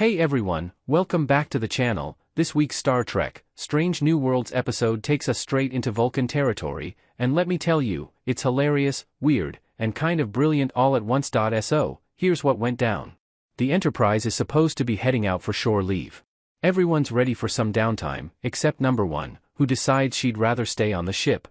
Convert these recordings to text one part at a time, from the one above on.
Hey everyone, welcome back to the channel. This week's Star Trek, Strange New Worlds episode takes us straight into Vulcan territory, and let me tell you, it's hilarious, weird, and kind of brilliant all at once. So, here's what went down. The Enterprise is supposed to be heading out for shore leave. Everyone's ready for some downtime, except number one, who decides she'd rather stay on the ship.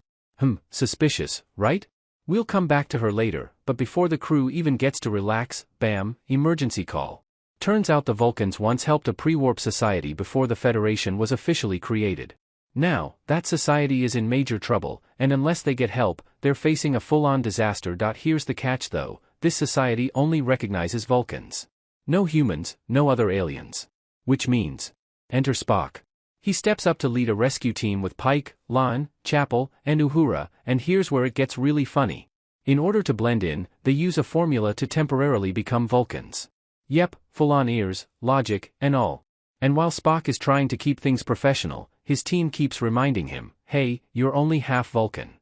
Suspicious, right? We'll come back to her later, but before the crew even gets to relax, bam, emergency call. Turns out the Vulcans once helped a pre-warp society before the Federation was officially created. Now, that society is in major trouble, and unless they get help, they're facing a full-on disaster. Here's the catch though, this society only recognizes Vulcans. No humans, no other aliens. Which means, enter Spock. He steps up to lead a rescue team with Pike, La'an, Chapel, and Uhura, and here's where it gets really funny. In order to blend in, they use a formula to temporarily become Vulcans. Yep, full-on ears, logic, and all. And while Spock is trying to keep things professional, his team keeps reminding him, hey, you're only half Vulcan.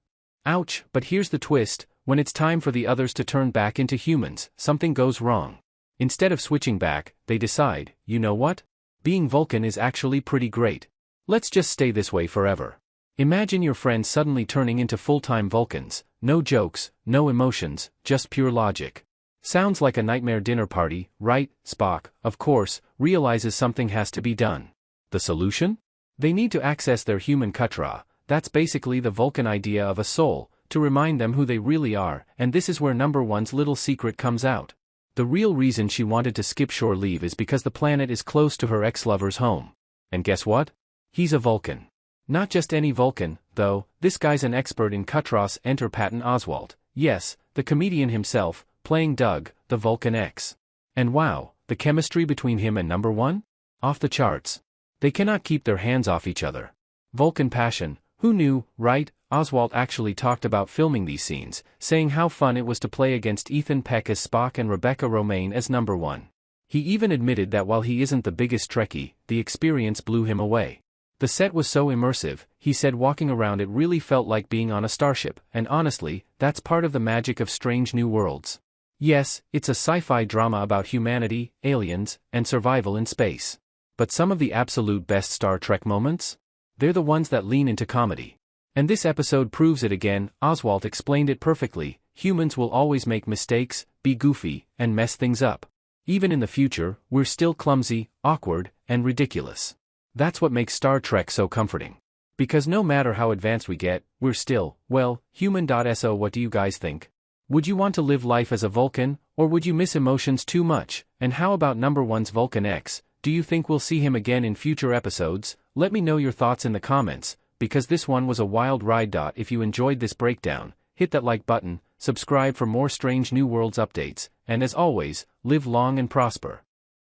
Ouch, but here's the twist, when it's time for the others to turn back into humans, something goes wrong. Instead of switching back, they decide, you know what? Being Vulcan is actually pretty great. Let's just stay this way forever. Imagine your friends suddenly turning into full-time Vulcans, no jokes, no emotions, just pure logic. Sounds like a nightmare dinner party, right? Spock, of course, realizes something has to be done. The solution? They need to access their human katra, that's basically the Vulcan idea of a soul, to remind them who they really are, and this is where number one's little secret comes out. The real reason she wanted to skip shore leave is because the planet is close to her ex-lover's home. And guess what? He's a Vulcan. Not just any Vulcan, though, this guy's an expert in Kutros. Enter Patton Oswalt, yes, the comedian himself, playing Doug, the Vulcan X. And wow, the chemistry between him and number one? Off the charts. They cannot keep their hands off each other. Vulcan passion, who knew, right? Oswalt actually talked about filming these scenes, saying how fun it was to play against Ethan Peck as Spock and Rebecca Romaine as number one. He even admitted that while he isn't the biggest Trekkie, the experience blew him away. The set was so immersive, he said walking around it really felt like being on a starship, and honestly, that's part of the magic of Strange New Worlds. Yes, it's a sci-fi drama about humanity, aliens, and survival in space. But some of the absolute best Star Trek moments? They're the ones that lean into comedy. And this episode proves it again. Oswalt explained it perfectly, humans will always make mistakes, be goofy, and mess things up. Even in the future, we're still clumsy, awkward, and ridiculous. That's what makes Star Trek so comforting. Because no matter how advanced we get, we're still, well, human. So what do you guys think? Would you want to live life as a Vulcan, or would you miss emotions too much? And how about number one's Vulcan X? Do you think we'll see him again in future episodes? Let me know your thoughts in the comments, because this one was a wild ride. If you enjoyed this breakdown, hit that like button, subscribe for more Strange New Worlds updates, and as always, live long and prosper.